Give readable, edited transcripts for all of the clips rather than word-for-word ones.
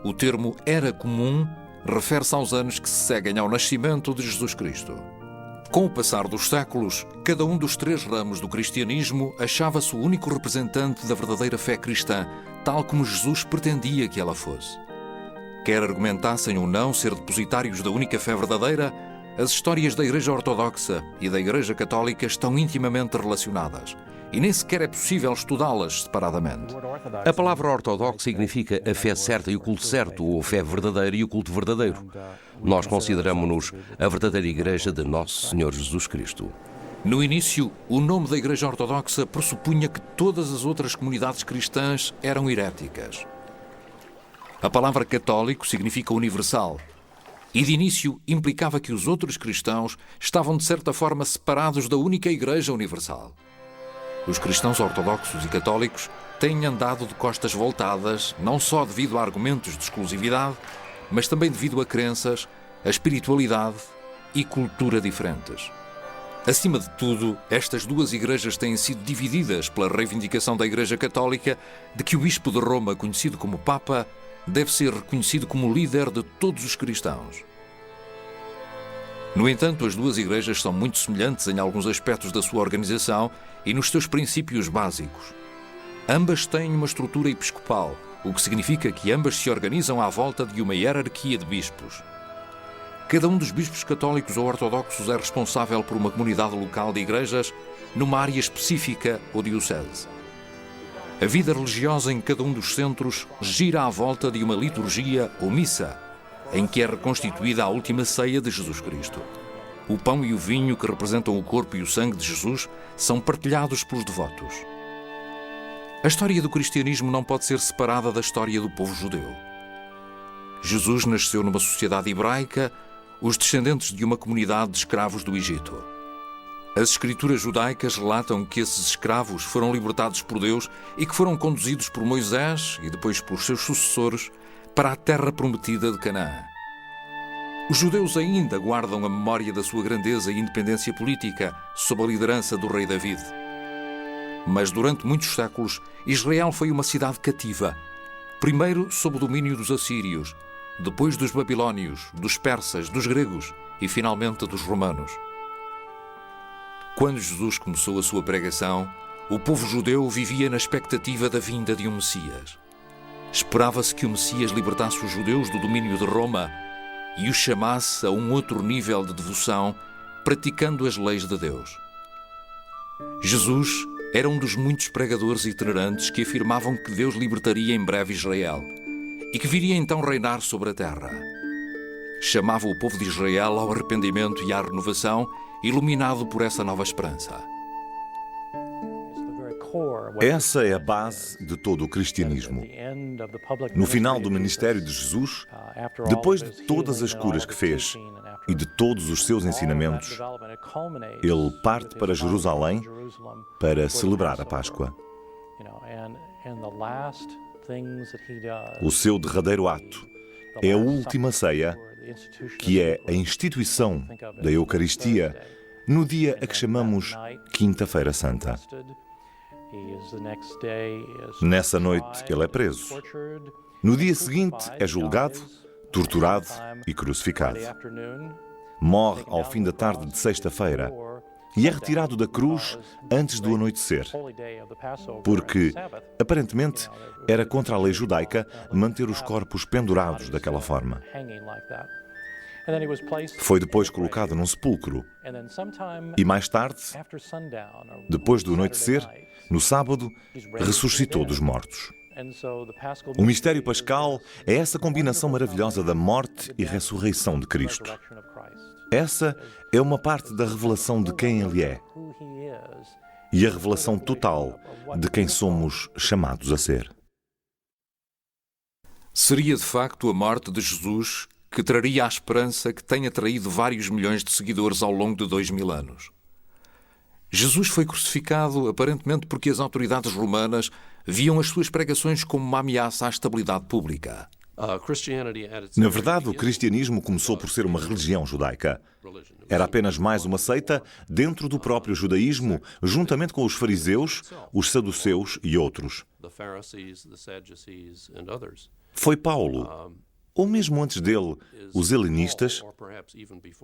O termo era comum refere-se aos anos que se seguem ao nascimento de Jesus Cristo. Com o passar dos séculos, cada um dos três ramos do cristianismo achava-se o único representante da verdadeira fé cristã, tal como Jesus pretendia que ela fosse. Quer argumentassem ou não ser depositários da única fé verdadeira, as histórias da Igreja Ortodoxa e da Igreja Católica estão intimamente relacionadas e nem sequer é possível estudá-las separadamente. A palavra ortodoxo significa a fé certa e o culto certo, ou a fé verdadeira e o culto verdadeiro. Nós consideramos-nos a verdadeira Igreja de Nosso Senhor Jesus Cristo. No início, o nome da Igreja Ortodoxa pressupunha que todas as outras comunidades cristãs eram heréticas. A palavra católico significa universal e, de início, implicava que os outros cristãos estavam, de certa forma, separados da única Igreja Universal. Os cristãos ortodoxos e católicos têm andado de costas voltadas, não só devido a argumentos de exclusividade, mas também devido a crenças, a espiritualidade e cultura diferentes. Acima de tudo, estas duas igrejas têm sido divididas pela reivindicação da Igreja Católica de que o Bispo de Roma, conhecido como Papa, deve ser reconhecido como líder de todos os cristãos. No entanto, as duas igrejas são muito semelhantes em alguns aspectos da sua organização e nos seus princípios básicos. Ambas têm uma estrutura episcopal, o que significa que ambas se organizam à volta de uma hierarquia de bispos. Cada um dos bispos católicos ou ortodoxos é responsável por uma comunidade local de igrejas numa área específica ou diocese. A vida religiosa em cada um dos centros gira à volta de uma liturgia ou missa, em que é reconstituída a última ceia de Jesus Cristo. O pão e o vinho, que representam o corpo e o sangue de Jesus, são partilhados pelos devotos. A história do cristianismo não pode ser separada da história do povo judeu. Jesus nasceu numa sociedade hebraica, os descendentes de uma comunidade de escravos do Egito. As escrituras judaicas relatam que esses escravos foram libertados por Deus e que foram conduzidos por Moisés e depois pelos seus sucessores para a terra prometida de Canaã. Os judeus ainda guardam a memória da sua grandeza e independência política sob a liderança do rei David. Mas durante muitos séculos, Israel foi uma cidade cativa, primeiro sob o domínio dos assírios, depois dos babilônios, dos persas, dos gregos e finalmente dos romanos. Quando Jesus começou a sua pregação, o povo judeu vivia na expectativa da vinda de um Messias. Esperava-se que o Messias libertasse os judeus do domínio de Roma e os chamasse a um outro nível de devoção, praticando as leis de Deus. Jesus era um dos muitos pregadores itinerantes que afirmavam que Deus libertaria em breve Israel e que viria então reinar sobre a terra. Chamava o povo de Israel ao arrependimento e à renovação, iluminado por essa nova esperança. Essa é a base de todo o cristianismo. No final do ministério de Jesus, depois de todas as curas que fez e de todos os seus ensinamentos, ele parte para Jerusalém para celebrar a Páscoa. O seu derradeiro ato é a última ceia, que é a instituição da Eucaristia no dia a que chamamos Quinta-feira Santa. Nessa noite ele é preso. No dia seguinte é julgado, torturado e crucificado. Morre ao fim da tarde de sexta-feira e é retirado da cruz antes do anoitecer, porque, aparentemente, era contra a lei judaica manter os corpos pendurados daquela forma. Foi depois colocado num sepulcro e mais tarde, depois do anoitecer, no sábado, ressuscitou dos mortos. O mistério pascal é essa combinação maravilhosa da morte e ressurreição de Cristo. Essa é uma parte da revelação de quem Ele é e a revelação total de quem somos chamados a ser. Seria de facto a morte de Jesus que traria a esperança que tem atraído vários milhões de seguidores ao longo de 2000 anos. Jesus foi crucificado aparentemente porque as autoridades romanas viam as suas pregações como uma ameaça à estabilidade pública. Na verdade, o cristianismo começou por ser uma religião judaica. Era apenas mais uma seita dentro do próprio judaísmo, juntamente com os fariseus, os saduceus e outros. Foi Paulo, ou mesmo antes dele, os helenistas,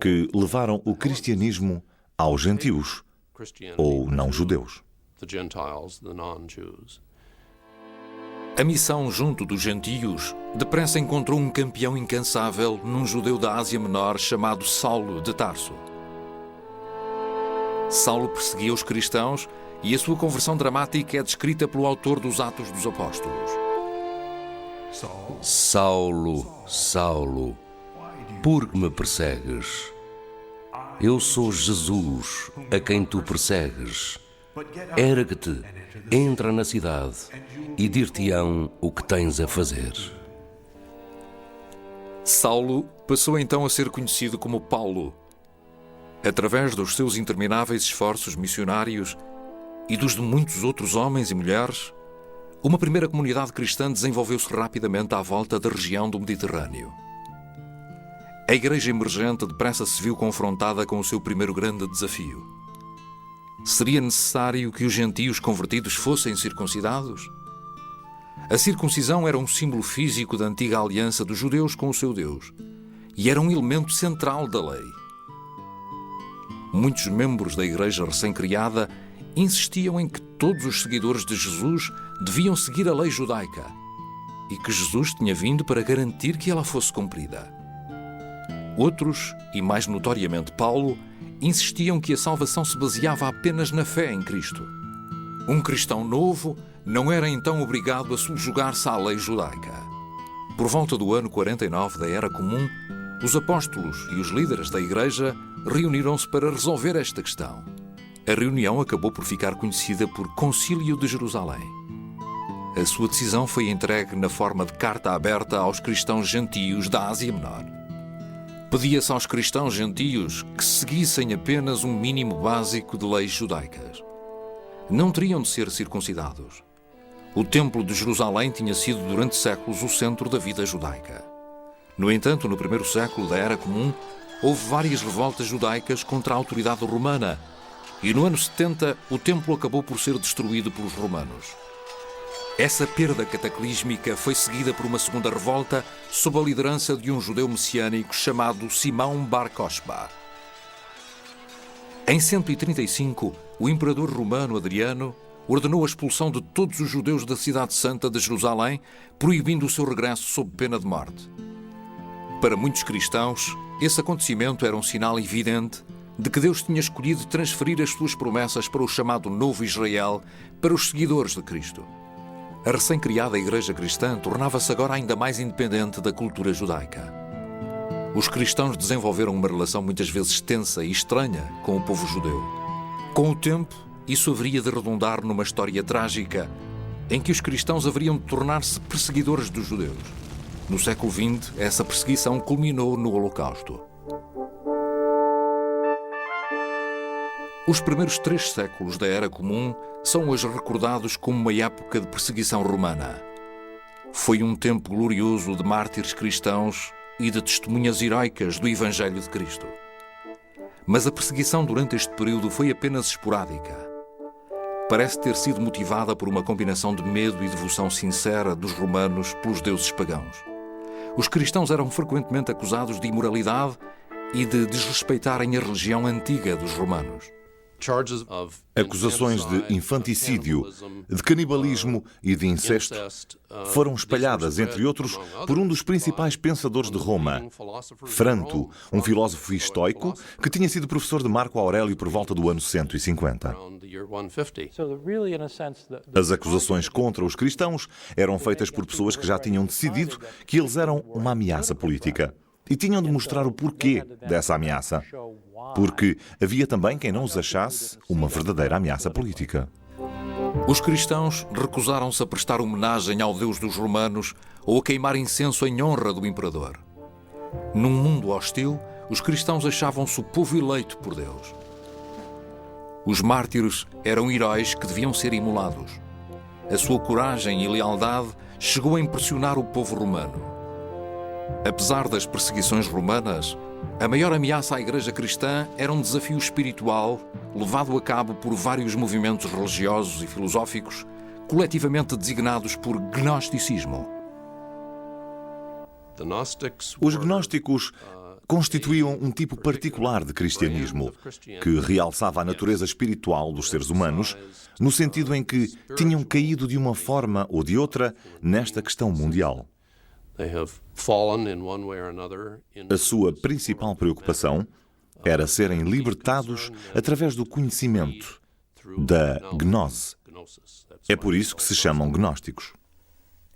que levaram o cristianismo aos gentios, ou não-judeus. A missão junto dos gentios depressa encontrou um campeão incansável num judeu da Ásia Menor chamado Saulo de Tarso. Saulo perseguia os cristãos e a sua conversão dramática é descrita pelo autor dos Atos dos Apóstolos. Saulo, Saulo, por que me persegues? Eu sou Jesus, a quem tu persegues. Ergue-te, entra na cidade e dir-te-ão o que tens a fazer. Saulo passou então a ser conhecido como Paulo. Através dos seus intermináveis esforços missionários e dos de muitos outros homens e mulheres, uma primeira comunidade cristã desenvolveu-se rapidamente à volta da região do Mediterrâneo. A igreja emergente depressa se viu confrontada com o seu primeiro grande desafio. Seria necessário que os gentios convertidos fossem circuncidados? A circuncisão era um símbolo físico da antiga aliança dos judeus com o seu Deus e era um elemento central da lei. Muitos membros da igreja recém-criada insistiam em que todos os seguidores de Jesus deviam seguir a lei judaica e que Jesus tinha vindo para garantir que ela fosse cumprida. Outros, e mais notoriamente Paulo, insistiam que a salvação se baseava apenas na fé em Cristo. Um cristão novo não era então obrigado a subjugar-se à lei judaica. Por volta do ano 49 da Era Comum, os apóstolos e os líderes da igreja reuniram-se para resolver esta questão. A reunião acabou por ficar conhecida por Concílio de Jerusalém. A sua decisão foi entregue na forma de carta aberta aos cristãos gentios da Ásia Menor. Pedia-se aos cristãos gentios que seguissem apenas um mínimo básico de leis judaicas. Não teriam de ser circuncidados. O Templo de Jerusalém tinha sido durante séculos o centro da vida judaica. No entanto, no primeiro século da Era Comum, houve várias revoltas judaicas contra a autoridade romana e no ano 70 o templo acabou por ser destruído pelos romanos. Essa perda cataclísmica foi seguida por uma segunda revolta sob a liderança de um judeu messiânico chamado Simão Bar Kokhba. Em 135, o imperador romano Adriano ordenou a expulsão de todos os judeus da cidade santa de Jerusalém, proibindo o seu regresso sob pena de morte. Para muitos cristãos, esse acontecimento era um sinal evidente de que Deus tinha escolhido transferir as suas promessas para o chamado Novo Israel, para os seguidores de Cristo. A recém-criada Igreja Cristã tornava-se agora ainda mais independente da cultura judaica. Os cristãos desenvolveram uma relação muitas vezes tensa e estranha com o povo judeu. Com o tempo, isso haveria de redundar numa história trágica em que os cristãos haveriam de tornar-se perseguidores dos judeus. No século XX, essa perseguição culminou no Holocausto. Os primeiros 3 séculos da Era Comum são hoje recordados como uma época de perseguição romana. Foi um tempo glorioso de mártires cristãos e de testemunhas heroicas do Evangelho de Cristo. Mas a perseguição durante este período foi apenas esporádica. Parece ter sido motivada por uma combinação de medo e devoção sincera dos romanos pelos deuses pagãos. Os cristãos eram frequentemente acusados de imoralidade e de desrespeitarem a religião antiga dos romanos. Acusações de infanticídio, de canibalismo e de incesto foram espalhadas, entre outros, por um dos principais pensadores de Roma, Franto, um filósofo estoico que tinha sido professor de Marco Aurélio por volta do ano 150. As acusações contra os cristãos eram feitas por pessoas que já tinham decidido que eles eram uma ameaça política. E tinham de mostrar o porquê dessa ameaça. Porque havia também quem não os achasse uma verdadeira ameaça política. Os cristãos recusaram-se a prestar homenagem ao Deus dos romanos ou a queimar incenso em honra do imperador. Num mundo hostil, os cristãos achavam-se o povo eleito por Deus. Os mártires eram heróis que deviam ser imolados. A sua coragem e lealdade chegou a impressionar o povo romano. Apesar das perseguições romanas, a maior ameaça à Igreja Cristã era um desafio espiritual levado a cabo por vários movimentos religiosos e filosóficos, coletivamente designados por gnosticismo. Os gnósticos constituíam um tipo particular de cristianismo, que realçava a natureza espiritual dos seres humanos, no sentido em que tinham caído de uma forma ou de outra nesta questão mundial. A sua principal preocupação era serem libertados através do conhecimento, da gnose. É por isso que se chamam gnósticos.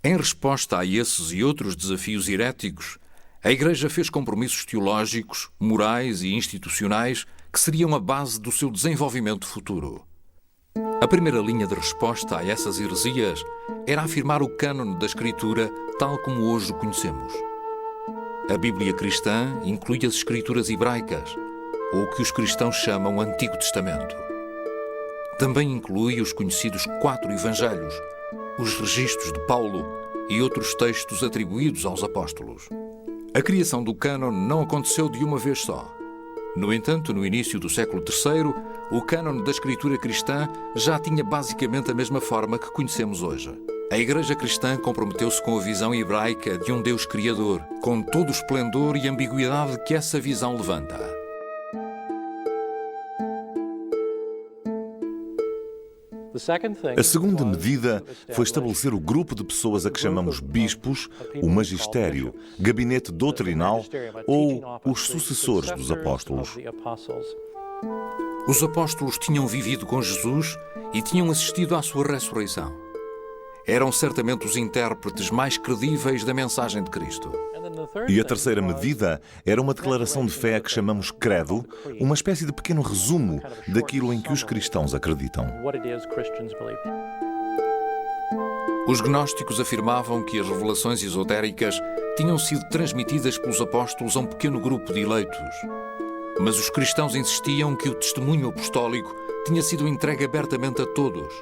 Em resposta a esses e outros desafios heréticos, a Igreja fez compromissos teológicos, morais e institucionais que seriam a base do seu desenvolvimento futuro. A primeira linha de resposta a essas heresias era afirmar o cânone da Escritura tal como hoje o conhecemos. A Bíblia cristã inclui as Escrituras hebraicas, ou o que os cristãos chamam Antigo Testamento. Também inclui os conhecidos 4 Evangelhos, os registros de Paulo e outros textos atribuídos aos apóstolos. A criação do cânone não aconteceu de uma vez só. No entanto, no início do século III, o cânone da Escritura cristã já tinha basicamente a mesma forma que conhecemos hoje. A Igreja cristã comprometeu-se com a visão hebraica de um Deus Criador, com todo o esplendor e ambiguidade que essa visão levanta. A segunda medida foi estabelecer o grupo de pessoas a que chamamos bispos, o magistério, gabinete doutrinal ou os sucessores dos apóstolos. Os apóstolos tinham vivido com Jesus e tinham assistido à sua ressurreição. Eram certamente os intérpretes mais credíveis da mensagem de Cristo. E a terceira medida era uma declaração de fé que chamamos credo, uma espécie de pequeno resumo daquilo em que os cristãos acreditam. Os gnósticos afirmavam que as revelações esotéricas tinham sido transmitidas pelos apóstolos a um pequeno grupo de eleitos. Mas os cristãos insistiam que o testemunho apostólico tinha sido entregue abertamente a todos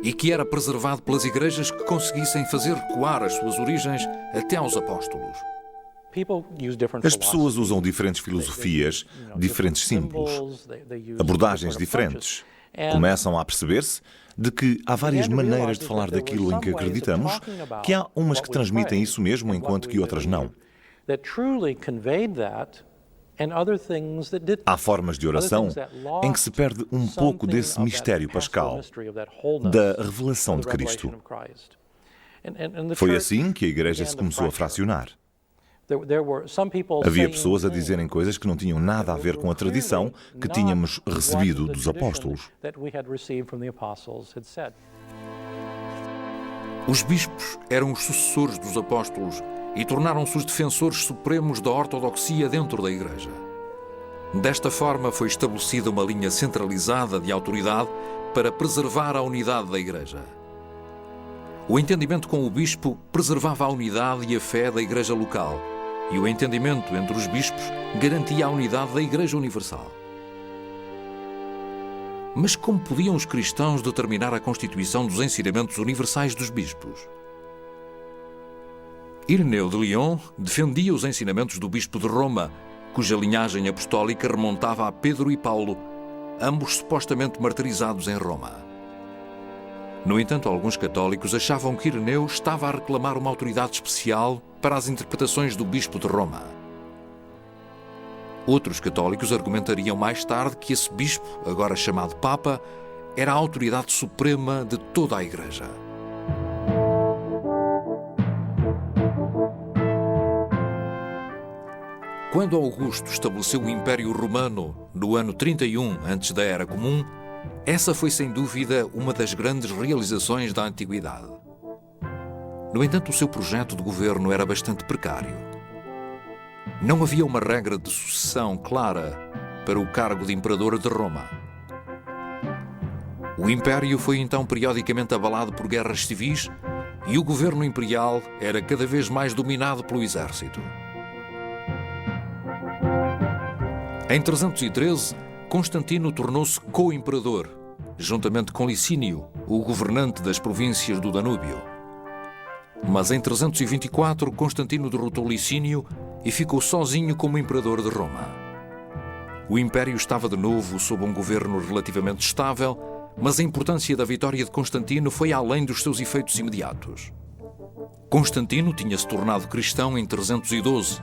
e que era preservado pelas igrejas que conseguissem fazer recuar as suas origens até aos apóstolos. As pessoas usam diferentes filosofias, diferentes símbolos, abordagens diferentes. Começam a perceber-se de que há várias maneiras de falar daquilo em que acreditamos, que há umas que transmitem isso mesmo, enquanto que outras não. Há formas de oração em que se perde um pouco desse mistério pascal, da revelação de Cristo. Foi assim que a Igreja se começou a fracionar. Havia pessoas a dizerem coisas que não tinham nada a ver com a tradição que tínhamos recebido dos apóstolos. Os bispos eram os sucessores dos apóstolos e tornaram-se os defensores supremos da ortodoxia dentro da Igreja. Desta forma, foi estabelecida uma linha centralizada de autoridade para preservar a unidade da Igreja. O entendimento com o bispo preservava a unidade e a fé da Igreja local, e o entendimento entre os bispos garantia a unidade da Igreja Universal. Mas como podiam os cristãos determinar a constituição dos ensinamentos universais dos bispos? Ireneu de Lyon defendia os ensinamentos do bispo de Roma, cuja linhagem apostólica remontava a Pedro e Paulo, ambos supostamente martirizados em Roma. No entanto, alguns católicos achavam que Ireneu estava a reclamar uma autoridade especial para as interpretações do bispo de Roma. Outros católicos argumentariam mais tarde que esse bispo, agora chamado Papa, era a autoridade suprema de toda a Igreja. Quando Augusto estabeleceu o Império Romano no ano 31 antes da Era Comum, essa foi sem dúvida uma das grandes realizações da Antiguidade. No entanto, o seu projeto de governo era bastante precário. Não havia uma regra de sucessão clara para o cargo de imperador de Roma. O Império foi então periodicamente abalado por guerras civis e o governo imperial era cada vez mais dominado pelo exército. Em 313, Constantino tornou-se co-imperador, juntamente com Licínio, o governante das províncias do Danúbio. Mas em 324, Constantino derrotou Licínio e ficou sozinho como imperador de Roma. O Império estava de novo sob um governo relativamente estável, mas a importância da vitória de Constantino foi além dos seus efeitos imediatos. Constantino tinha-se tornado cristão em 312,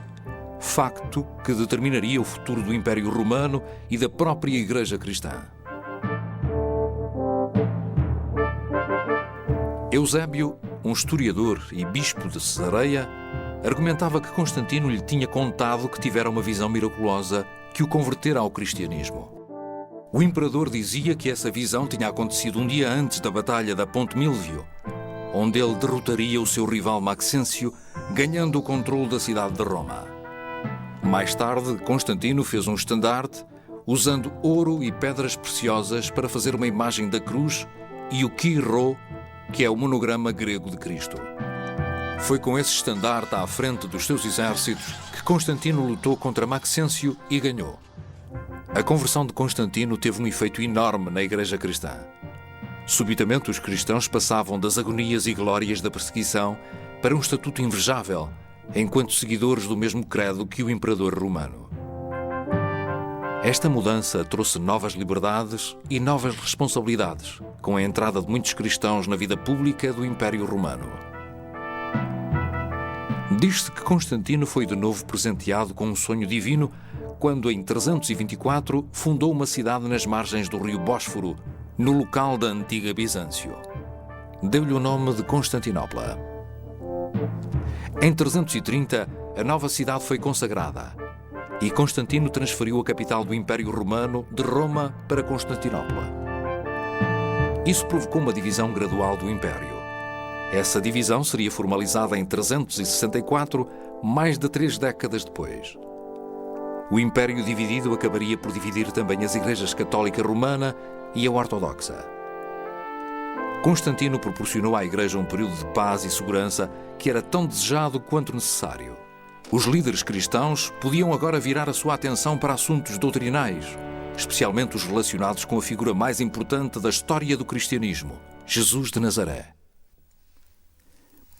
facto que determinaria o futuro do Império Romano e da própria Igreja cristã. Eusébio, um historiador e bispo de Cesareia, argumentava que Constantino lhe tinha contado que tivera uma visão miraculosa que o convertera ao cristianismo. O imperador dizia que essa visão tinha acontecido um dia antes da Batalha da Ponte Milvio, onde ele derrotaria o seu rival Maxêncio, ganhando o controle da cidade de Roma. Mais tarde, Constantino fez um estandarte, usando ouro e pedras preciosas para fazer uma imagem da cruz e o Kyro, que é o monograma grego de Cristo. Foi com esse estandarte à frente dos seus exércitos que Constantino lutou contra Maxêncio e ganhou. A conversão de Constantino teve um efeito enorme na Igreja cristã. Subitamente, os cristãos passavam das agonias e glórias da perseguição para um estatuto invejável, enquanto seguidores do mesmo credo que o imperador romano. Esta mudança trouxe novas liberdades e novas responsabilidades, com a entrada de muitos cristãos na vida pública do Império Romano. Diz-se que Constantino foi de novo presenteado com um sonho divino quando, em 324, fundou uma cidade nas margens do rio Bósforo, no local da antiga Bizâncio. Deu-lhe o nome de Constantinopla. Em 330, a nova cidade foi consagrada e Constantino transferiu a capital do Império Romano de Roma para Constantinopla. Isso provocou uma divisão gradual do Império. Essa divisão seria formalizada em 364, mais de 3 décadas depois. O Império dividido acabaria por dividir também as igrejas católica romana e a ortodoxa. Constantino proporcionou à Igreja um período de paz e segurança que era tão desejado quanto necessário. Os líderes cristãos podiam agora virar a sua atenção para assuntos doutrinais, especialmente os relacionados com a figura mais importante da história do cristianismo, Jesus de Nazaré.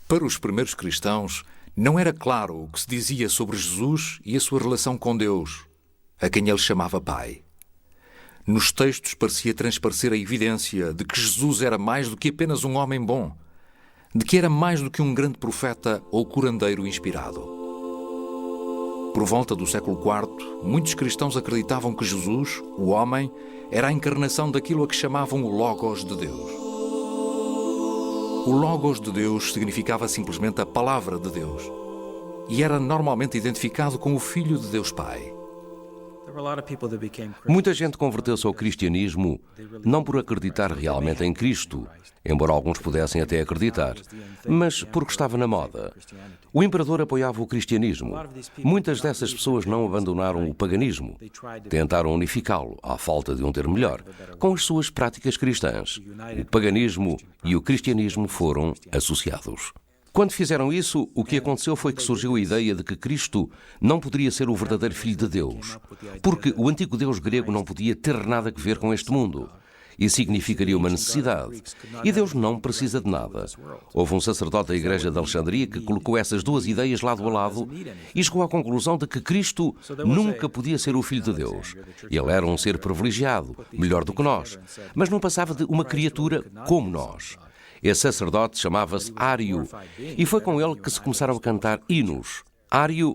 Para os primeiros cristãos, não era claro o que se dizia sobre Jesus e a sua relação com Deus, a quem ele chamava Pai. Nos textos parecia transparecer a evidência de que Jesus era mais do que apenas um homem bom, de que era mais do que um grande profeta ou curandeiro inspirado. Por volta do século IV, muitos cristãos acreditavam que Jesus, o homem, era a encarnação daquilo a que chamavam o Logos de Deus. O Logos de Deus significava simplesmente a Palavra de Deus e era normalmente identificado com o Filho de Deus Pai. Muita gente converteu-se ao cristianismo não por acreditar realmente em Cristo, embora alguns pudessem até acreditar, mas porque estava na moda. O imperador apoiava o cristianismo. Muitas dessas pessoas não abandonaram o paganismo. Tentaram unificá-lo, à falta de um termo melhor, com as suas práticas cristãs. O paganismo e o cristianismo foram associados. Quando fizeram isso, o que aconteceu foi que surgiu a ideia de que Cristo não poderia ser o verdadeiro Filho de Deus, porque o antigo Deus grego não podia ter nada a ver com este mundo. Isso significaria uma necessidade. E Deus não precisa de nada. Houve um sacerdote da Igreja de Alexandria que colocou essas duas ideias lado a lado e chegou à conclusão de que Cristo nunca podia ser o Filho de Deus. Ele era um ser privilegiado, melhor do que nós, mas não passava de uma criatura como nós. Esse sacerdote chamava-se Ário e foi com ele que se começaram a cantar hinos. Ário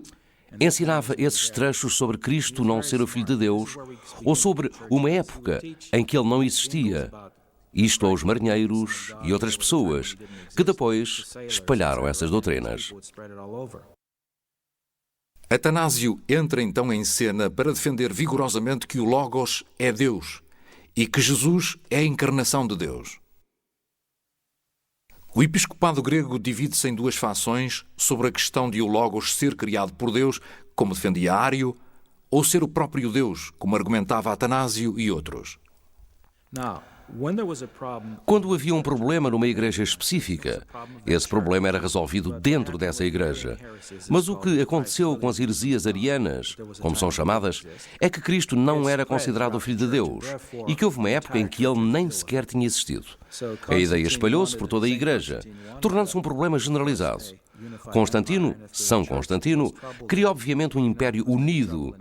ensinava esses trechos sobre Cristo não ser o Filho de Deus ou sobre uma época em que ele não existia. Isto aos marinheiros e outras pessoas que depois espalharam essas doutrinas. Atanásio entra então em cena para defender vigorosamente que o Logos é Deus e que Jesus é a encarnação de Deus. O episcopado grego divide-se em duas fações sobre a questão de o Logos ser criado por Deus, como defendia Ário, ou ser o próprio Deus, como argumentava Atanásio e outros. Quando havia um problema numa igreja específica, esse problema era resolvido dentro dessa igreja. Mas o que aconteceu com as heresias arianas, como são chamadas, é que Cristo não era considerado o Filho de Deus e que houve uma época em que ele nem sequer tinha existido. A ideia espalhou-se por toda a igreja, tornando-se um problema generalizado. Constantino, São Constantino, queria obviamente um império unido.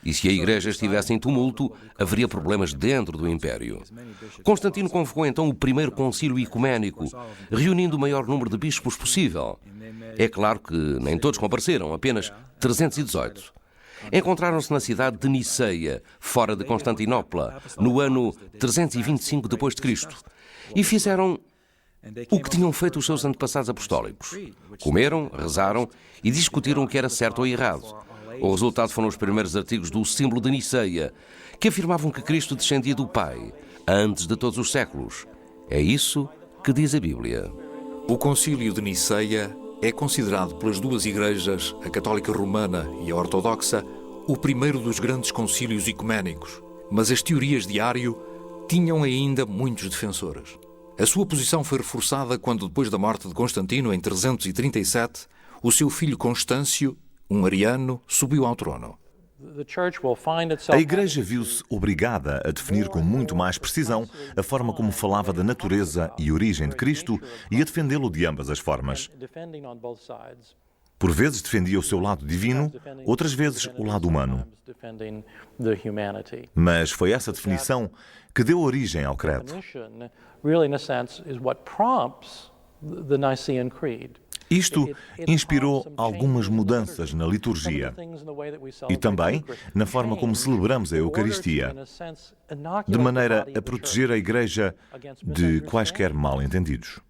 E se a Igreja estivesse em tumulto, haveria problemas dentro do império. Constantino convocou então o primeiro concílio ecuménico, reunindo o maior número de bispos possível. É claro que nem todos compareceram, apenas 318. Encontraram-se na cidade de Niceia, fora de Constantinopla, no ano 325 d.C., e fizeram o que tinham feito os seus antepassados apostólicos. Comeram, rezaram e discutiram o que era certo ou errado. O resultado foram os primeiros artigos do Símbolo de Niceia, que afirmavam que Cristo descendia do Pai, antes de todos os séculos. É isso que diz a Bíblia. O Concílio de Niceia é considerado pelas duas igrejas, a católica romana e a ortodoxa, o primeiro dos grandes concílios ecuménicos. Mas as teorias de Ário tinham ainda muitos defensores. A sua posição foi reforçada quando, depois da morte de Constantino, em 337, o seu filho Constâncio, um ariano, subiu ao trono. A Igreja viu-se obrigada a definir com muito mais precisão a forma como falava da natureza e origem de Cristo e a defendê-lo de ambas as formas. Por vezes defendia o seu lado divino, outras vezes o lado humano. Mas foi essa definição que deu origem ao credo. Isto inspirou algumas mudanças na liturgia e também na forma como celebramos a Eucaristia, de maneira a proteger a Igreja de quaisquer mal-entendidos.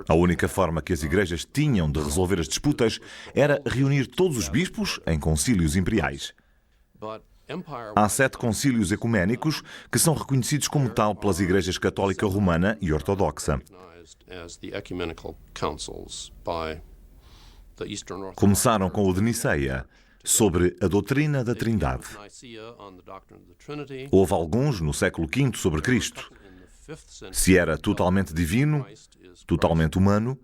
A única forma que as igrejas tinham de resolver as disputas era reunir todos os bispos em concílios imperiais. Há 7 concílios ecuménicos que são reconhecidos como tal pelas igrejas católica romana e ortodoxa. Começaram com o de Niceia, sobre a doutrina da Trindade. Houve alguns no século V sobre Cristo. Se era totalmente divino, totalmente humano,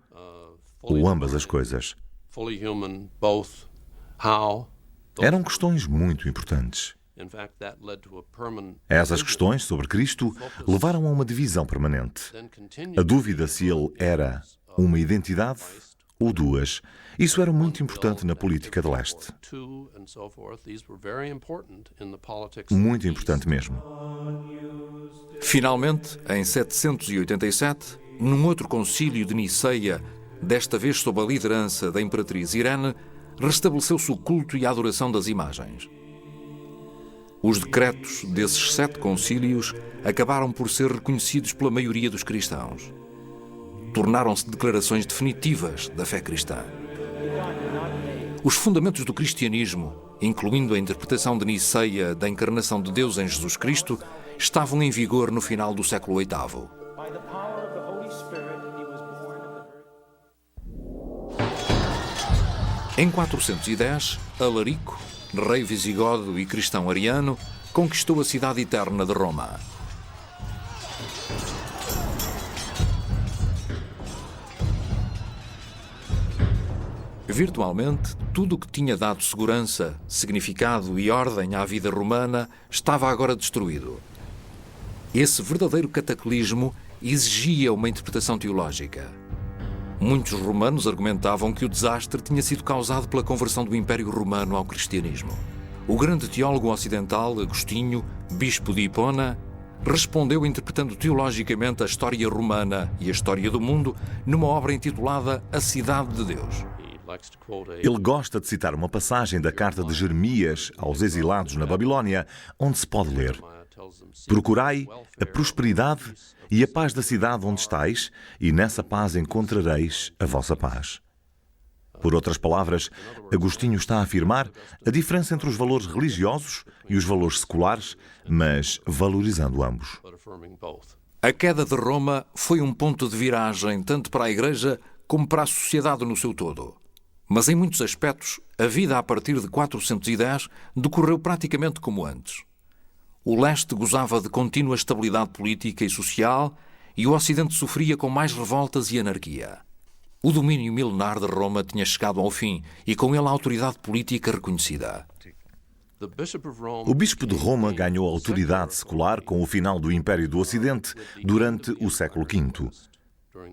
ou ambas as coisas. Eram questões muito importantes. Essas questões sobre Cristo levaram a uma divisão permanente. A dúvida se ele era uma identidade ou duas. Isso era muito importante na política de leste. Muito importante mesmo. Finalmente, em 787, num outro concílio de Niceia, desta vez sob a liderança da imperatriz Irene, restabeleceu-se o culto e a adoração das imagens. Os decretos desses 7 concílios acabaram por ser reconhecidos pela maioria dos cristãos. Tornaram-se declarações definitivas da fé cristã. Os fundamentos do cristianismo, incluindo a interpretação de Niceia da encarnação de Deus em Jesus Cristo, estavam em vigor no final do século VIII. Em 410, Alarico, rei visigodo e cristão ariano, conquistou a cidade eterna de Roma. Virtualmente, tudo o que tinha dado segurança, significado e ordem à vida romana estava agora destruído. Esse verdadeiro cataclismo exigia uma interpretação teológica. Muitos romanos argumentavam que o desastre tinha sido causado pela conversão do Império Romano ao cristianismo. O grande teólogo ocidental, Agostinho, bispo de Hipona, respondeu interpretando teologicamente a história romana e a história do mundo numa obra intitulada A Cidade de Deus. Ele gosta de citar uma passagem da carta de Jeremias aos exilados na Babilónia, onde se pode ler: Procurai a prosperidade e a paz da cidade onde estáis, e nessa paz encontrareis a vossa paz. Por outras palavras, Agostinho está a afirmar a diferença entre os valores religiosos e os valores seculares, mas valorizando ambos. A queda de Roma foi um ponto de viragem tanto para a Igreja como para a sociedade no seu todo. Mas em muitos aspectos, a vida a partir de 410 decorreu praticamente como antes. O leste gozava de contínua estabilidade política e social e o ocidente sofria com mais revoltas e anarquia. O domínio milenar de Roma tinha chegado ao fim e com ele a autoridade política reconhecida. O bispo de Roma ganhou autoridade secular com o final do Império do Ocidente durante o século V.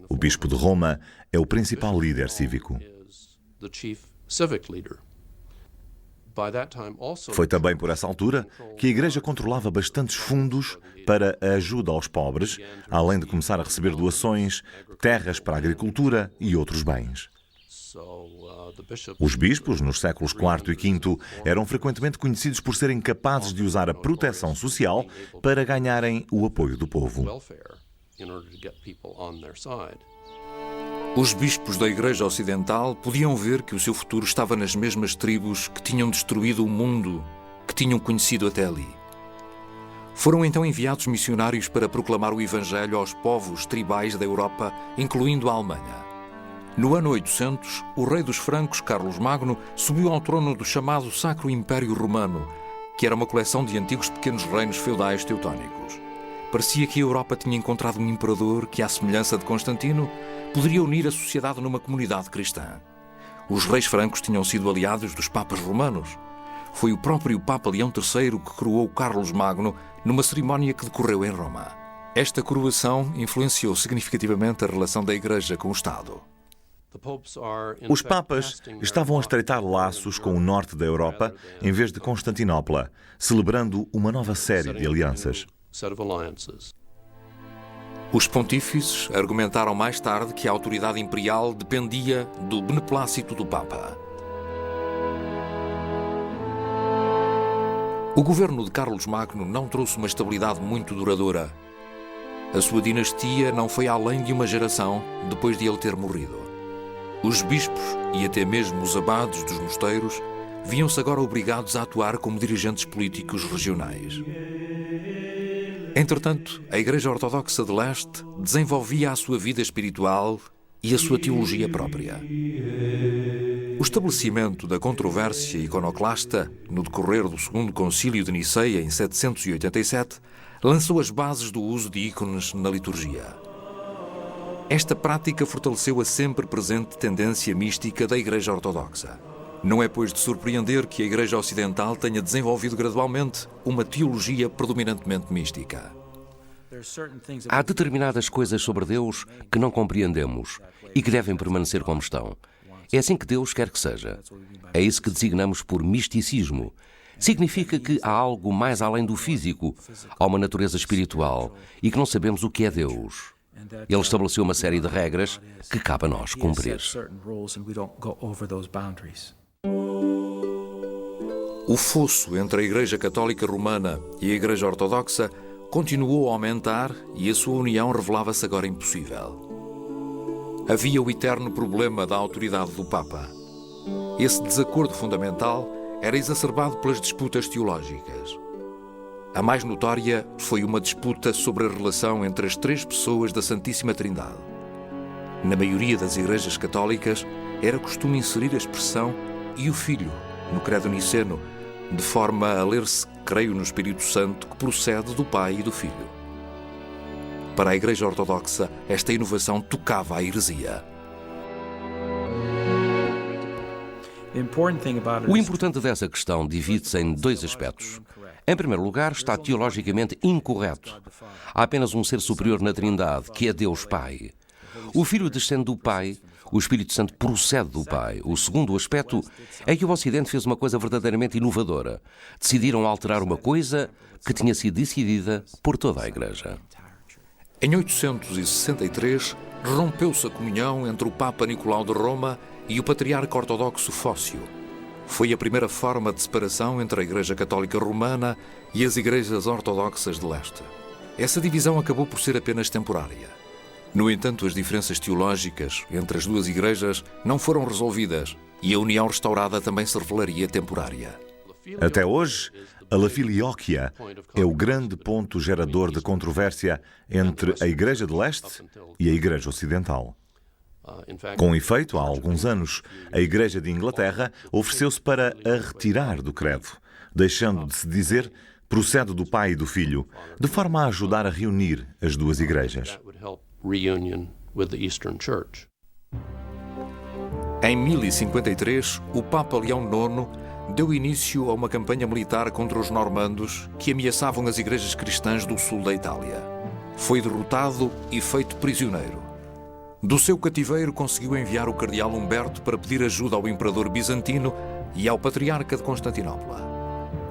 O bispo de Roma é o principal líder cívico. Foi também por essa altura que a Igreja controlava bastantes fundos para a ajuda aos pobres, além de começar a receber doações, terras para a agricultura e outros bens. Os bispos, nos séculos IV e V, eram frequentemente conhecidos por serem capazes de usar a proteção social para ganharem o apoio do povo. Os bispos da Igreja Ocidental podiam ver que o seu futuro estava nas mesmas tribos que tinham destruído o mundo que tinham conhecido até ali. Foram então enviados missionários para proclamar o Evangelho aos povos tribais da Europa, incluindo a Alemanha. No ano 800, o rei dos francos, Carlos Magno, subiu ao trono do chamado Sacro Império Romano, que era uma coleção de antigos pequenos reinos feudais teutónicos. Parecia que a Europa tinha encontrado um imperador que, à semelhança de Constantino, poderia unir a sociedade numa comunidade cristã. Os reis francos tinham sido aliados dos papas romanos. Foi o próprio Papa Leão III que coroou Carlos Magno numa cerimónia que decorreu em Roma. Esta coroação influenciou significativamente a relação da Igreja com o Estado. Os papas estavam a estreitar laços com o norte da Europa em vez de Constantinopla, celebrando uma nova série de alianças. Os pontífices argumentaram mais tarde que a autoridade imperial dependia do beneplácito do Papa. O governo de Carlos Magno não trouxe uma estabilidade muito duradoura. A sua dinastia não foi além de uma geração depois de ele ter morrido. Os bispos e até mesmo os abades dos mosteiros viam-se agora obrigados a atuar como dirigentes políticos regionais. Entretanto, a Igreja Ortodoxa de Leste desenvolvia a sua vida espiritual e a sua teologia própria. O estabelecimento da controvérsia iconoclasta no decorrer do Segundo Concílio de Niceia, em 787, lançou as bases do uso de ícones na liturgia. Esta prática fortaleceu a sempre presente tendência mística da Igreja Ortodoxa. Não é, pois, de surpreender que a Igreja Ocidental tenha desenvolvido gradualmente uma teologia predominantemente mística. Há determinadas coisas sobre Deus que não compreendemos e que devem permanecer como estão. É assim que Deus quer que seja. É isso que designamos por misticismo. Significa que há algo mais além do físico, há uma natureza espiritual e que não sabemos o que é Deus. Ele estabeleceu uma série de regras que cabe a nós cumprir. O fosso entre a Igreja Católica Romana e a Igreja Ortodoxa continuou a aumentar e a sua união revelava-se agora impossível. Havia o eterno problema da autoridade do Papa. Esse desacordo fundamental era exacerbado pelas disputas teológicas. A mais notória foi uma disputa sobre a relação entre as três pessoas da Santíssima Trindade. Na maioria das igrejas católicas, era costume inserir a expressão "e o Filho" no credo niceno, de forma a ler-se "creio no Espírito Santo que procede do Pai e do Filho". Para a Igreja Ortodoxa, esta inovação tocava à heresia. O importante dessa questão divide-se em dois aspectos. Em primeiro lugar, está teologicamente incorreto. Há apenas um ser superior na Trindade, que é Deus Pai. O Filho descende do Pai, o Espírito Santo procede do Pai. O segundo aspecto é que o Ocidente fez uma coisa verdadeiramente inovadora. Decidiram alterar uma coisa que tinha sido decidida por toda a Igreja. Em 863, rompeu-se a comunhão entre o Papa Nicolau de Roma e o Patriarca Ortodoxo Fócio. Foi a primeira forma de separação entre a Igreja Católica Romana e as Igrejas Ortodoxas de Leste. Essa divisão acabou por ser apenas temporária. No entanto, as diferenças teológicas entre as duas igrejas não foram resolvidas e a união restaurada também se revelaria temporária. Até hoje, a filioquia é o grande ponto gerador de controvérsia entre a Igreja de Leste e a Igreja Ocidental. Com efeito, há alguns anos, a Igreja de Inglaterra ofereceu-se para a retirar do credo, deixando de se dizer procede do Pai e do Filho, de forma a ajudar a reunir as duas igrejas. Em 1053, o Papa Leão IX deu início a uma campanha militar contra os normandos que ameaçavam as igrejas cristãs do sul da Itália. Foi derrotado e feito prisioneiro. Do seu cativeiro conseguiu enviar o cardeal Humberto para pedir ajuda ao imperador bizantino e ao patriarca de Constantinopla.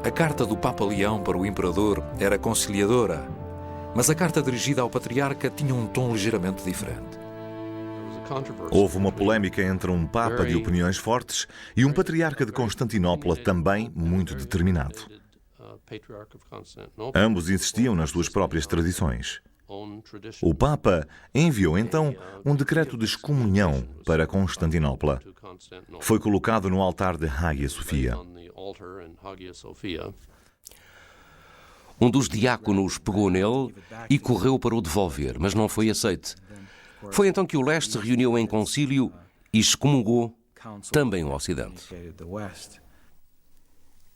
A carta do Papa Leão para o imperador era conciliadora, mas a carta dirigida ao patriarca tinha um tom ligeiramente diferente. Houve uma polémica entre um papa de opiniões fortes e um patriarca de Constantinopla também muito determinado. Ambos insistiam nas suas próprias tradições. O Papa enviou então um decreto de excomunhão para Constantinopla. Foi colocado no altar de Hagia Sophia. Um dos diáconos pegou nele e correu para o devolver, mas não foi aceite. Foi então que o leste se reuniu em concílio e excomungou também o ocidente.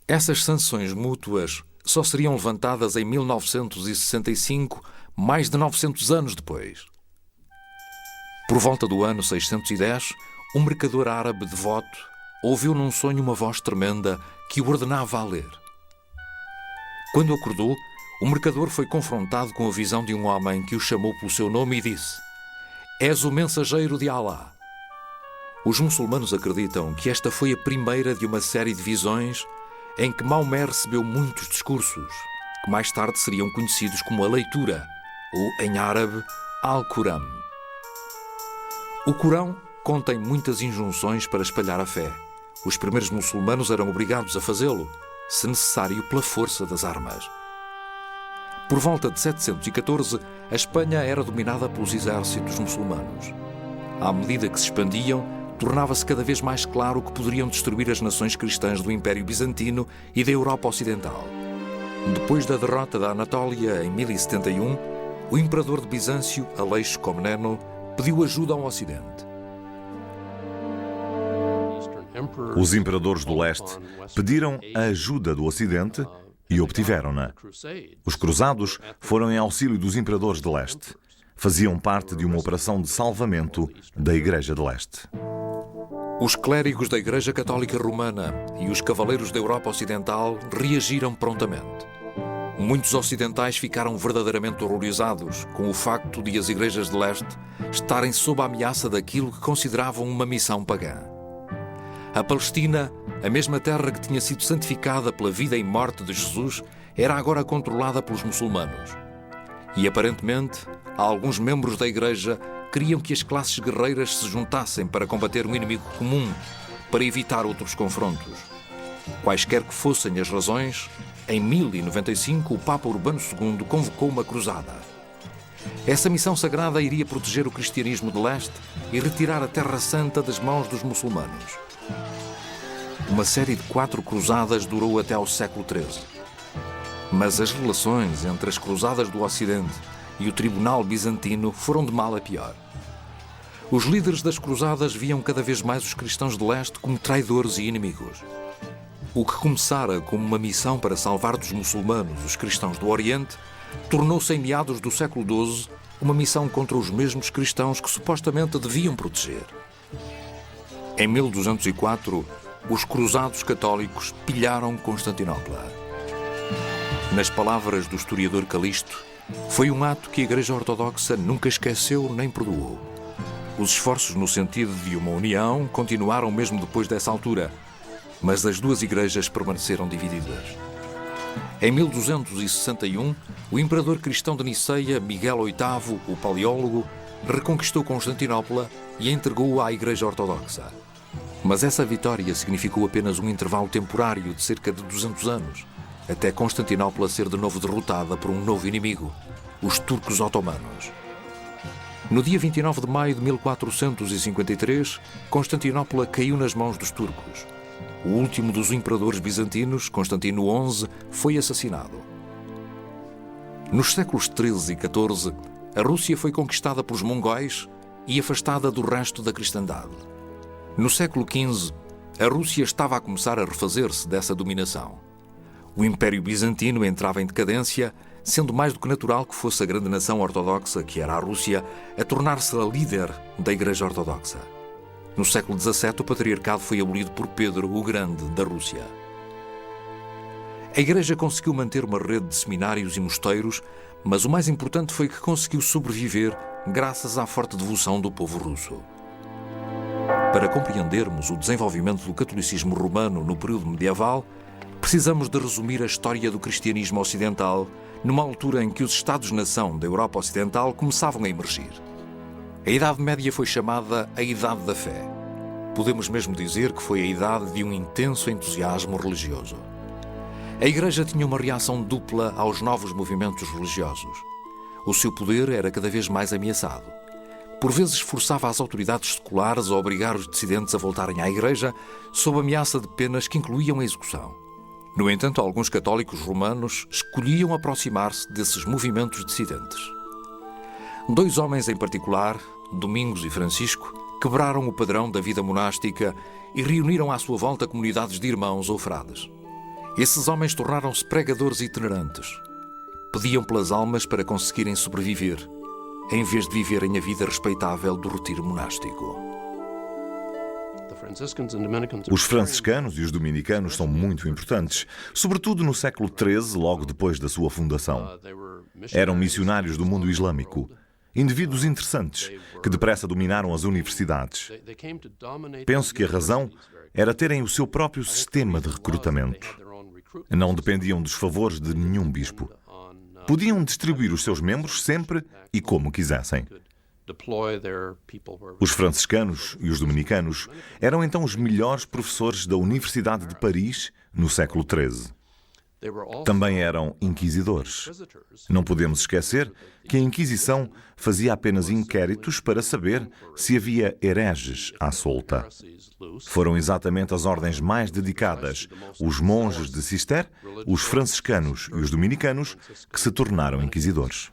Essas sanções mútuas só seriam levantadas em 1965, mais de 900 anos depois. Por volta do ano 610, um mercador árabe devoto ouviu num sonho uma voz tremenda que o ordenava a ler. Quando acordou, o mercador foi confrontado com a visão de um homem que o chamou pelo seu nome e disse: "És o mensageiro de Alá." Os muçulmanos acreditam que esta foi a primeira de uma série de visões em que Maomé recebeu muitos discursos, que mais tarde seriam conhecidos como a leitura, ou em árabe, Al-Quran. O Corão contém muitas injunções para espalhar a fé. Os primeiros muçulmanos eram obrigados a fazê-lo, se necessário pela força das armas. Por volta de 714, a Espanha era dominada pelos exércitos muçulmanos. À medida que se expandiam, tornava-se cada vez mais claro que poderiam destruir as nações cristãs do Império Bizantino e da Europa Ocidental. Depois da derrota da Anatólia em 1071, o imperador de Bizâncio, Aleixo Comneno, pediu ajuda ao Ocidente. Os imperadores do leste pediram a ajuda do Ocidente e obtiveram-na. Os cruzados foram em auxílio dos imperadores de leste. Faziam parte de uma operação de salvamento da Igreja de Leste. Os clérigos da Igreja Católica Romana e os cavaleiros da Europa Ocidental reagiram prontamente. Muitos ocidentais ficaram verdadeiramente horrorizados com o facto de as igrejas de leste estarem sob a ameaça daquilo que consideravam uma missão pagã. A Palestina, a mesma terra que tinha sido santificada pela vida e morte de Jesus, era agora controlada pelos muçulmanos. E, aparentemente, alguns membros da Igreja queriam que as classes guerreiras se juntassem para combater um inimigo comum, para evitar outros confrontos. Quaisquer que fossem as razões, em 1095 o Papa Urbano II convocou uma cruzada. Essa missão sagrada iria proteger o cristianismo de leste e retirar a Terra Santa das mãos dos muçulmanos. Uma série de 4 cruzadas durou até ao século XIII. Mas as relações entre as cruzadas do Ocidente e o Tribunal Bizantino foram de mal a pior. Os líderes das cruzadas viam cada vez mais os cristãos de leste como traidores e inimigos. O que começara como uma missão para salvar dos muçulmanos os cristãos do Oriente, tornou-se em meados do século XII uma missão contra os mesmos cristãos que supostamente deviam proteger. Em 1204, os cruzados católicos pilharam Constantinopla. Nas palavras do historiador Calixto, foi um ato que a Igreja Ortodoxa nunca esqueceu nem perdoou. Os esforços no sentido de uma união continuaram mesmo depois dessa altura, mas as duas igrejas permaneceram divididas. Em 1261, o imperador cristão de Niceia, Miguel VIII, o Paleólogo, reconquistou Constantinopla e entregou-a à Igreja Ortodoxa. Mas essa vitória significou apenas um intervalo temporário de cerca de 200 anos, até Constantinopla ser de novo derrotada por um novo inimigo, os turcos otomanos. No dia 29 de maio de 1453, Constantinopla caiu nas mãos dos turcos. O último dos imperadores bizantinos, Constantino XI, foi assassinado. Nos séculos XIII e XIV, a Rússia foi conquistada pelos mongóis e afastada do resto da cristandade. No século XV, a Rússia estava a começar a refazer-se dessa dominação. O Império Bizantino entrava em decadência, sendo mais do que natural que fosse a grande nação ortodoxa, que era a Rússia, a tornar-se a líder da Igreja Ortodoxa. No século XVII, o patriarcado foi abolido por Pedro o Grande, da Rússia. A Igreja conseguiu manter uma rede de seminários e mosteiros, mas o mais importante foi que conseguiu sobreviver graças à forte devoção do povo russo. Para compreendermos o desenvolvimento do catolicismo romano no período medieval, precisamos de resumir a história do cristianismo ocidental numa altura em que os Estados-nação da Europa Ocidental começavam a emergir. A Idade Média foi chamada a Idade da Fé. Podemos mesmo dizer que foi a idade de um intenso entusiasmo religioso. A Igreja tinha uma reação dupla aos novos movimentos religiosos. O seu poder era cada vez mais ameaçado. Por vezes forçava as autoridades seculares a obrigar os dissidentes a voltarem à Igreja sob ameaça de penas que incluíam a execução. No entanto, alguns católicos romanos escolhiam aproximar-se desses movimentos dissidentes. Dois homens em particular, Domingos e Francisco, quebraram o padrão da vida monástica e reuniram à sua volta comunidades de irmãos ou frades. Esses homens tornaram-se pregadores itinerantes. Pediam pelas almas para conseguirem sobreviver, em vez de viverem a vida respeitável do retiro monástico. Os franciscanos e os dominicanos são muito importantes, sobretudo no século XIII, logo depois da sua fundação. Eram missionários do mundo islâmico, indivíduos interessantes que depressa dominaram as universidades. Penso que a razão era terem o seu próprio sistema de recrutamento. Não dependiam dos favores de nenhum bispo. Podiam distribuir os seus membros sempre e como quisessem. Os franciscanos e os dominicanos eram então os melhores professores da Universidade de Paris no século XIII. Também eram inquisidores. Não podemos esquecer que a Inquisição fazia apenas inquéritos para saber se havia hereges à solta. Foram exatamente as ordens mais dedicadas, os monges de Cister, os franciscanos e os dominicanos, que se tornaram inquisidores.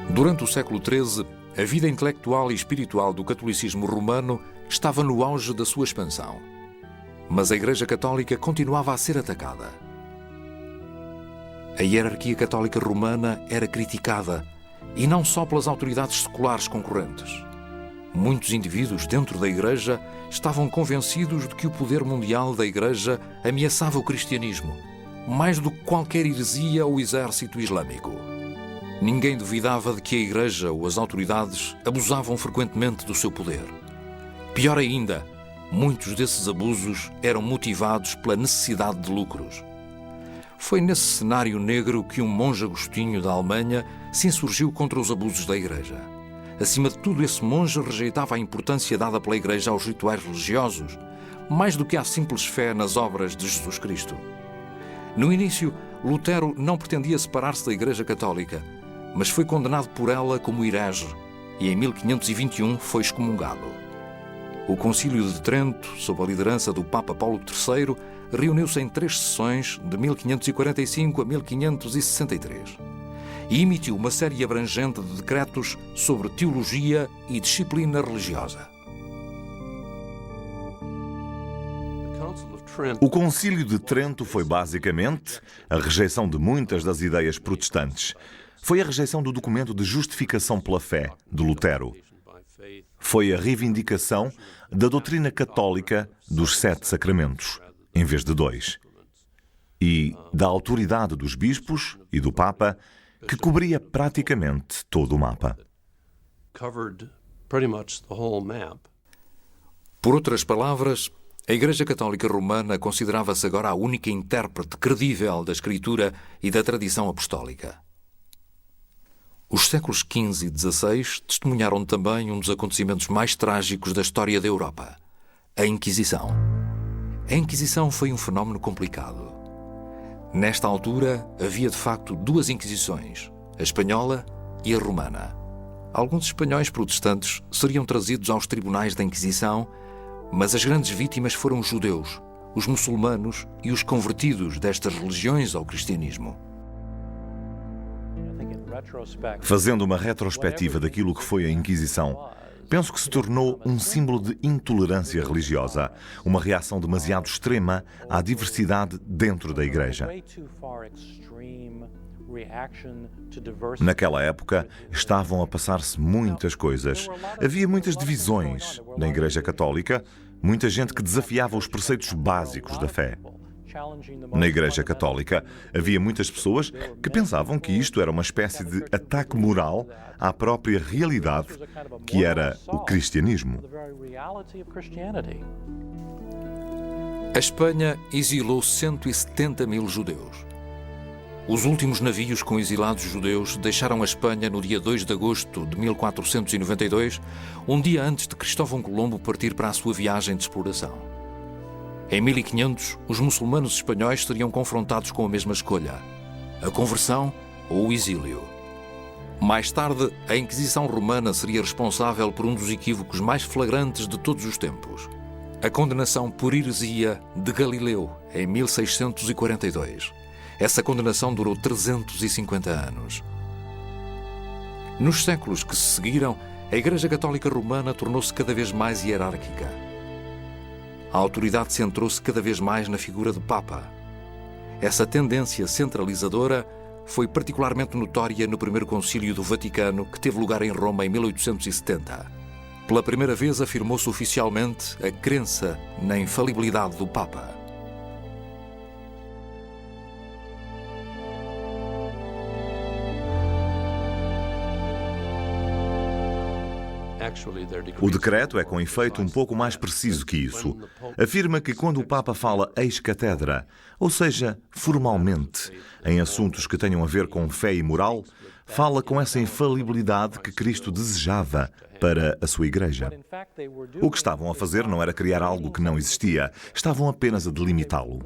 Durante o século XIII, a vida intelectual e espiritual do catolicismo romano estava no auge da sua expansão. Mas a Igreja Católica continuava a ser atacada. A hierarquia católica romana era criticada, e não só pelas autoridades seculares concorrentes. Muitos indivíduos dentro da Igreja estavam convencidos de que o poder mundial da Igreja ameaçava o cristianismo, mais do que qualquer heresia ou exército islâmico. Ninguém duvidava de que a Igreja ou as autoridades abusavam frequentemente do seu poder. Pior ainda, muitos desses abusos eram motivados pela necessidade de lucros. Foi nesse cenário negro que um monge agostinho da Alemanha se insurgiu contra os abusos da Igreja. Acima de tudo, esse monge rejeitava a importância dada pela Igreja aos rituais religiosos, mais do que à simples fé nas obras de Jesus Cristo. No início, Lutero não pretendia separar-se da Igreja Católica, mas foi condenado por ela como herege e em 1521 foi excomungado. O Concílio de Trento, sob a liderança do Papa Paulo III, reuniu-se em 3 sessões de 1545 a 1563 e emitiu uma série abrangente de decretos sobre teologia e disciplina religiosa. O Concílio de Trento foi basicamente a rejeição de muitas das ideias protestantes. Foi a rejeição do documento de justificação pela fé, de Lutero. Foi a reivindicação da doutrina católica dos 7 sacramentos, em vez de 2. E da autoridade dos bispos e do Papa, que cobria praticamente todo o mapa. Por outras palavras, a Igreja Católica Romana considerava-se agora a única intérprete credível da Escritura e da tradição apostólica. Os séculos XV e XVI testemunharam também um dos acontecimentos mais trágicos da história da Europa, a Inquisição. A Inquisição foi um fenómeno complicado. Nesta altura, havia de facto 2 Inquisições, a espanhola e a romana. Alguns espanhóis protestantes seriam trazidos aos tribunais da Inquisição, mas as grandes vítimas foram os judeus, os muçulmanos e os convertidos destas religiões ao cristianismo. Fazendo uma retrospectiva daquilo que foi a Inquisição, penso que se tornou um símbolo de intolerância religiosa, uma reação demasiado extrema à diversidade dentro da Igreja. Naquela época, estavam a passar-se muitas coisas. Havia muitas divisões na Igreja Católica, muita gente que desafiava os preceitos básicos da fé. Na Igreja Católica, havia muitas pessoas que pensavam que isto era uma espécie de ataque moral à própria realidade, que era o cristianismo. A Espanha exilou 170 mil judeus. Os últimos navios com exilados judeus deixaram a Espanha no dia 2 de agosto de 1492, um dia antes de Cristóvão Colombo partir para a sua viagem de exploração. Em 1500, os muçulmanos espanhóis seriam confrontados com a mesma escolha: a conversão ou o exílio. Mais tarde, a Inquisição Romana seria responsável por um dos equívocos mais flagrantes de todos os tempos: a condenação por heresia de Galileu, em 1642. Essa condenação durou 350 anos. Nos séculos que se seguiram, a Igreja Católica Romana tornou-se cada vez mais hierárquica. A autoridade centrou-se cada vez mais na figura do Papa. Essa tendência centralizadora foi particularmente notória no primeiro Concílio do Vaticano, que teve lugar em Roma em 1870. Pela primeira vez afirmou-se oficialmente a crença na infalibilidade do Papa. O decreto é, com efeito, um pouco mais preciso que isso. Afirma que quando o Papa fala ex cathedra, ou seja, formalmente, em assuntos que tenham a ver com fé e moral, fala com essa infalibilidade que Cristo desejava para a sua Igreja. O que estavam a fazer não era criar algo que não existia, estavam apenas a delimitá-lo.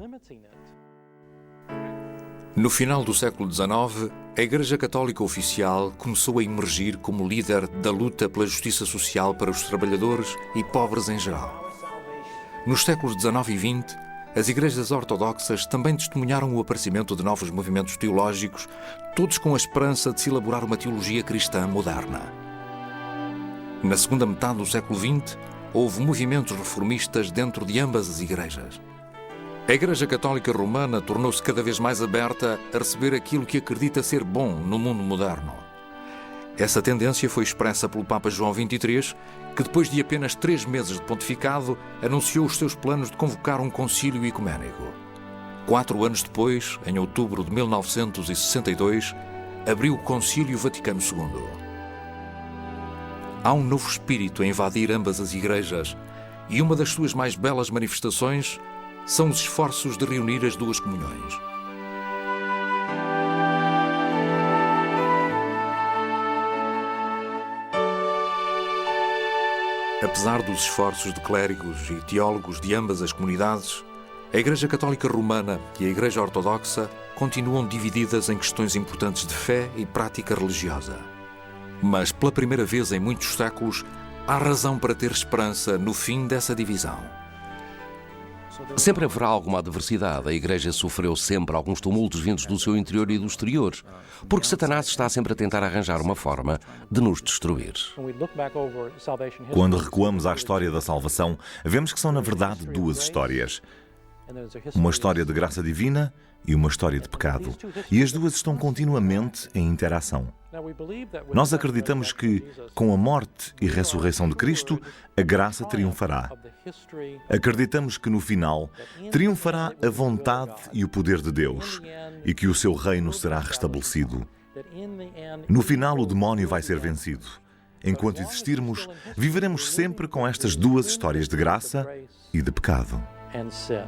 No final do século XIX, a Igreja Católica Oficial começou a emergir como líder da luta pela justiça social para os trabalhadores e pobres em geral. Nos séculos XIX e XX, as igrejas ortodoxas também testemunharam o aparecimento de novos movimentos teológicos, todos com a esperança de se elaborar uma teologia cristã moderna. Na segunda metade do século XX, houve movimentos reformistas dentro de ambas as igrejas. A Igreja Católica Romana tornou-se cada vez mais aberta a receber aquilo que acredita ser bom no mundo moderno. Essa tendência foi expressa pelo Papa João XXIII, que depois de apenas 3 meses de pontificado, anunciou os seus planos de convocar um concílio ecuménico. 4 anos depois, em outubro de 1962, abriu o Concílio Vaticano II. Há um novo espírito a invadir ambas as igrejas, e uma das suas mais belas manifestações são os esforços de reunir as duas comunhões. Apesar dos esforços de clérigos e teólogos de ambas as comunidades, a Igreja Católica Romana e a Igreja Ortodoxa continuam divididas em questões importantes de fé e prática religiosa. Mas, pela primeira vez em muitos séculos, há razão para ter esperança no fim dessa divisão. Sempre haverá alguma adversidade. A Igreja sofreu sempre alguns tumultos vindos do seu interior e do exterior, porque Satanás está sempre a tentar arranjar uma forma de nos destruir. Quando recuamos à história da salvação, vemos que são, na verdade, 2 histórias. Uma história de graça divina e uma história de pecado. E as 2 estão continuamente em interação. Nós acreditamos que, com a morte e ressurreição de Cristo, a graça triunfará. Acreditamos que, no final, triunfará a vontade e o poder de Deus e que o seu reino será restabelecido. No final, o demónio vai ser vencido. Enquanto existirmos, viveremos sempre com estas 2 histórias de graça e de pecado. And sin.